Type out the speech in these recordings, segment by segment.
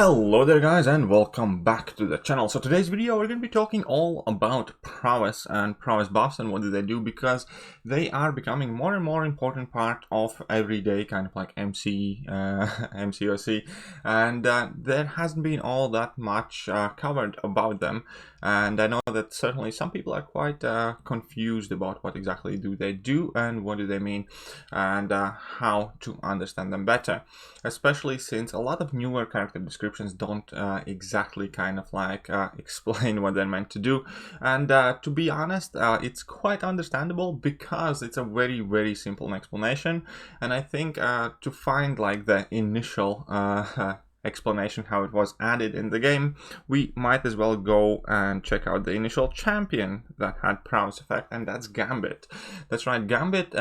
Hello there guys, and welcome back to the channel. So today's video we're going to be talking all about prowess and prowess buffs and what do they do, because they are becoming more and more important part of everyday kind of like MCOC, and there hasn't been all that much covered about them, and I know that certainly some people are quite confused about what exactly do they do and what do they mean, and how to understand them better, especially since a lot of newer character descriptions don't exactly kind of like explain what they're meant to do. And to be honest, it's quite understandable because it's a very simple explanation, and I think to find like the initial explanation how it was added in the game, we might as well go and check out the initial champion that had prowess effect, and that's Gambit. That's right, Gambit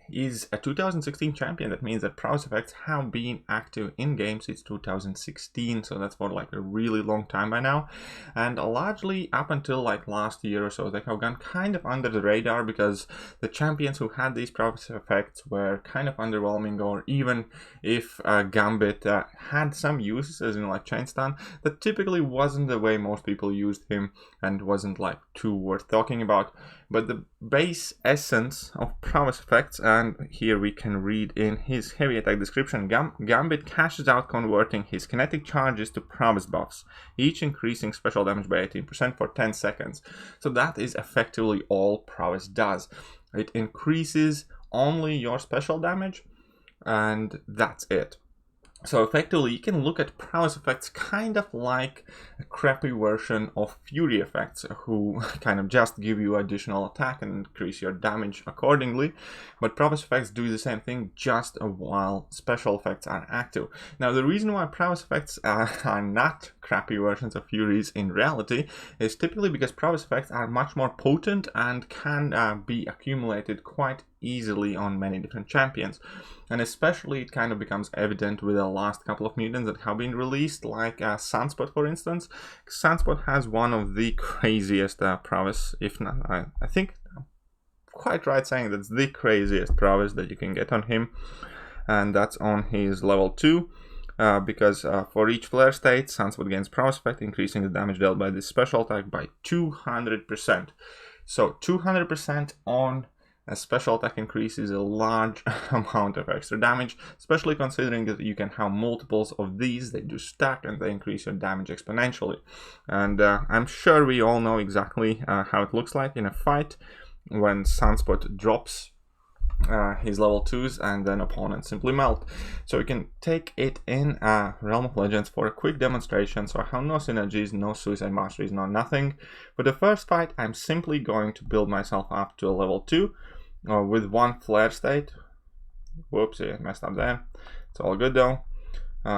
is a 2016 champion. That means that prowess effects have been active in game since 2016, so that's for like a really long time by now, and largely up until like last year or so they have gone kind of under the radar because the champions who had these prowess effects were kind of underwhelming, or even if Gambit had some uses, as in like chain stun, that typically wasn't the way most people used him and wasn't like too worth talking about. But the base essence of prowess effects, and here we can read in his heavy attack description, Gambit cashes out converting his kinetic charges to prowess buffs, each increasing special damage by 18% for 10 seconds. So that is effectively all prowess does. It increases only your special damage, and that's it. So effectively, you can look at prowess effects kind of like a crappy version of fury effects, who kind of just give you additional attack and increase your damage accordingly. But prowess effects do the same thing just while special effects are active. Now, the reason why prowess effects are not crappy versions of furies in reality is typically because prowess effects are much more potent and can be accumulated quite easily on many different champions. And especially it kind of becomes evident with the last couple of mutants that have been released, like Sunspot, for instance. Sunspot has one of the craziest prowess, if not, I think I'm quite right saying that's the craziest prowess that you can get on him, and that's on his level 2. Because for each flare state, Sunspot gains prowess effect, increasing the damage dealt by this special attack by 200%. So 200% on a special attack increase is a large amount of extra damage, especially considering that you can have multiples of these. They do stack and they increase your damage exponentially. And I'm sure we all know exactly how it looks like in a fight when Sunspot drops his level 2s and then opponents simply melt. So we can take it in Realm of Legends for a quick demonstration. So I have no synergies, no suicide masteries, no nothing. For the first fight, I'm simply going to build myself up to a level 2 with one flare state. Whoopsie, I messed up there. It's all good though.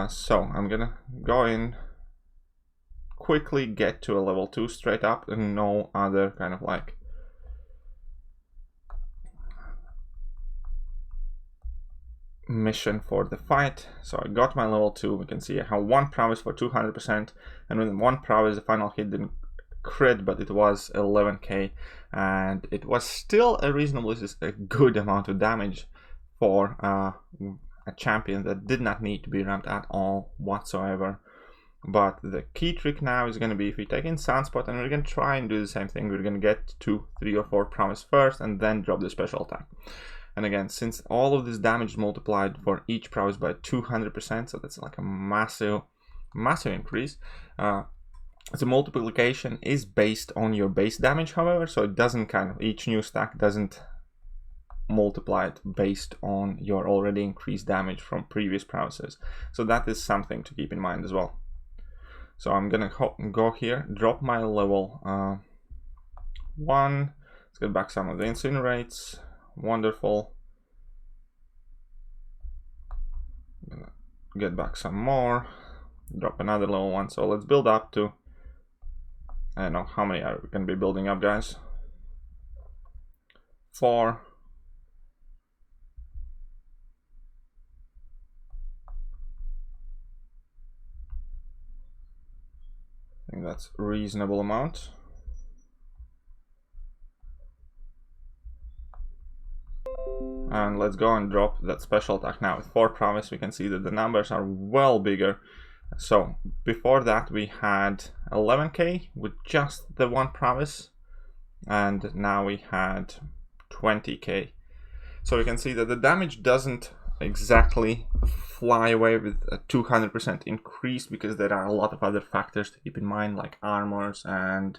So I'm gonna go in, quickly get to a level 2 straight up, and no other kind of like mission for the fight. So I got my level 2. We can see I have one prowess for 200%, and with one prowess the final hit didn't crit, but it was 11k, and it was still a reasonably good amount of damage for a champion that did not need to be ramped at all whatsoever. But the key trick now is going to be, if we take in Sunspot, and we're going to try and do the same thing, we're going to get 2, 3 or 4 prowess first and then drop the special attack. And again, since all of this damage is multiplied for each prowess by 200%, so that's like a massive increase. The multiplication is based on your base damage, however, so it doesn't kind of, each new stack doesn't multiply it based on your already increased damage from previous prowesses. So that is something to keep in mind as well. So I'm gonna go here, drop my level 1. Let's get back some of the incinerates. Wonderful. I'm gonna get back some more, drop another level 1. So let's build up to, I don't know how many are we going to be building up, guys. 4. I think that's a reasonable amount. And let's go and drop that special attack now. With 4 prowess, we can see that the numbers are well bigger So before that we had 11k with just the one prowess, and now we had 20k. So you can see that the damage doesn't exactly fly away with a 200% increase, because there are a lot of other factors to keep in mind, like armors and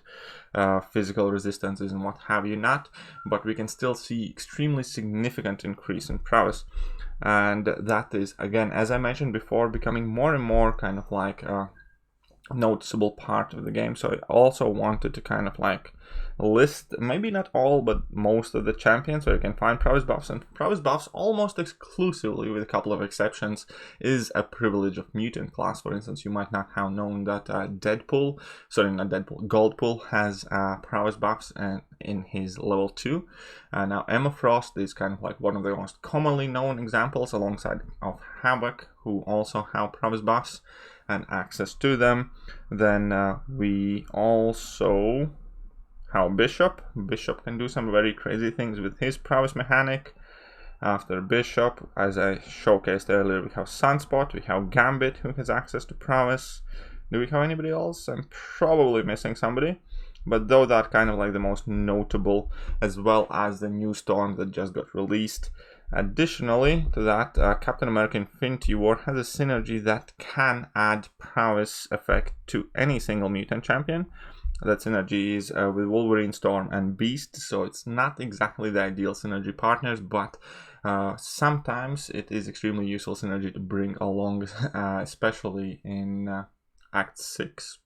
physical resistances and what have you not, but we can still see extremely significant increase in prowess. And that is, again, as I mentioned before, becoming more and more kind of like a noticeable part of the game. So I also wanted to kind of like list, maybe not all, but most of the champions where you can find prowess buffs. And prowess buffs, almost exclusively, with a couple of exceptions, is a privilege of mutant class. For instance, you might not have known that Goldpool has prowess buffs in his level 2. Now Emma Frost is kind of like one of the most commonly known examples, alongside of Havoc, who also have prowess buffs and access to them. Then we also have Bishop. Bishop can do some very crazy things with his prowess mechanic. After Bishop, as I showcased earlier, we have Sunspot, we have Gambit, who has access to prowess. Do we have anybody else? I'm probably missing somebody, but though that kind of like the most notable, as well as the new Storm that just got released. Additionally to that, Captain America Infinity War has a synergy that can add prowess effect to any single mutant champion. That synergy is with Wolverine, Storm, and Beast, so it's not exactly the ideal synergy partners, but sometimes it is extremely useful synergy to bring along, especially in Act 6.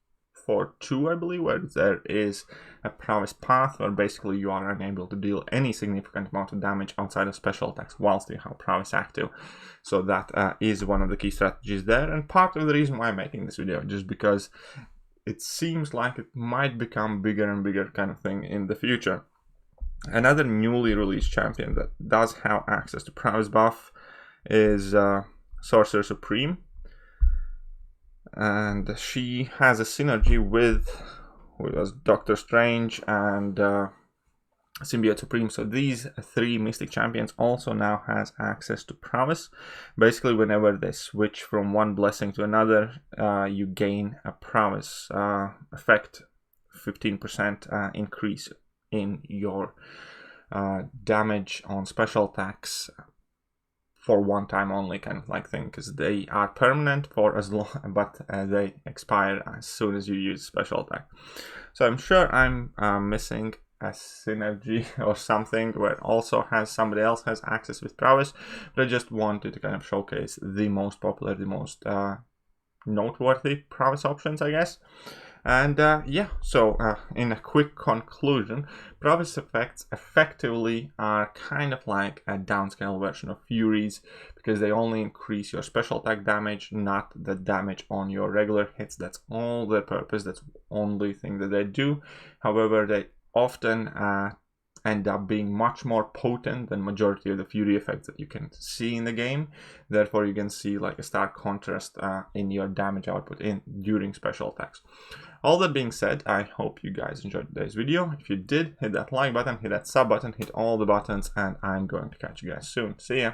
For 2, I believe, where there is a prowess path where basically you are unable to deal any significant amount of damage outside of special attacks whilst you have prowess active. So that is one of the key strategies there, and part of the reason why I'm making this video, just because it seems like it might become bigger and bigger kind of thing in the future. Another newly released champion that does have access to prowess buff is Sorcerer Supreme. And she has a synergy with Doctor Strange and Symbiote Supreme. So these 3 Mystic champions also now has access to prowess. Basically, whenever they switch from one blessing to another, you gain a prowess effect, 15% increase in your damage on special attacks for one time only, kind of like thing, because they are permanent for as long, but they expire as soon as you use special attack. So I'm sure I'm missing a synergy or something where also somebody else has access with prowess, but I just wanted to kind of showcase the most popular, the most noteworthy prowess options, I guess. And yeah, so in a quick conclusion, prowess effects effectively are kind of like a downscale version of Furies, because they only increase your special attack damage, not the damage on your regular hits. That's all their purpose, that's the only thing that they do. However, they often end up being much more potent than majority of the Fury effects that you can see in the game. Therefore, you can see like a stark contrast in your damage output during special attacks. All that being said, I hope you guys enjoyed today's video. If you did, hit that like button, hit that sub button, hit all the buttons, and I'm going to catch you guys soon. See ya!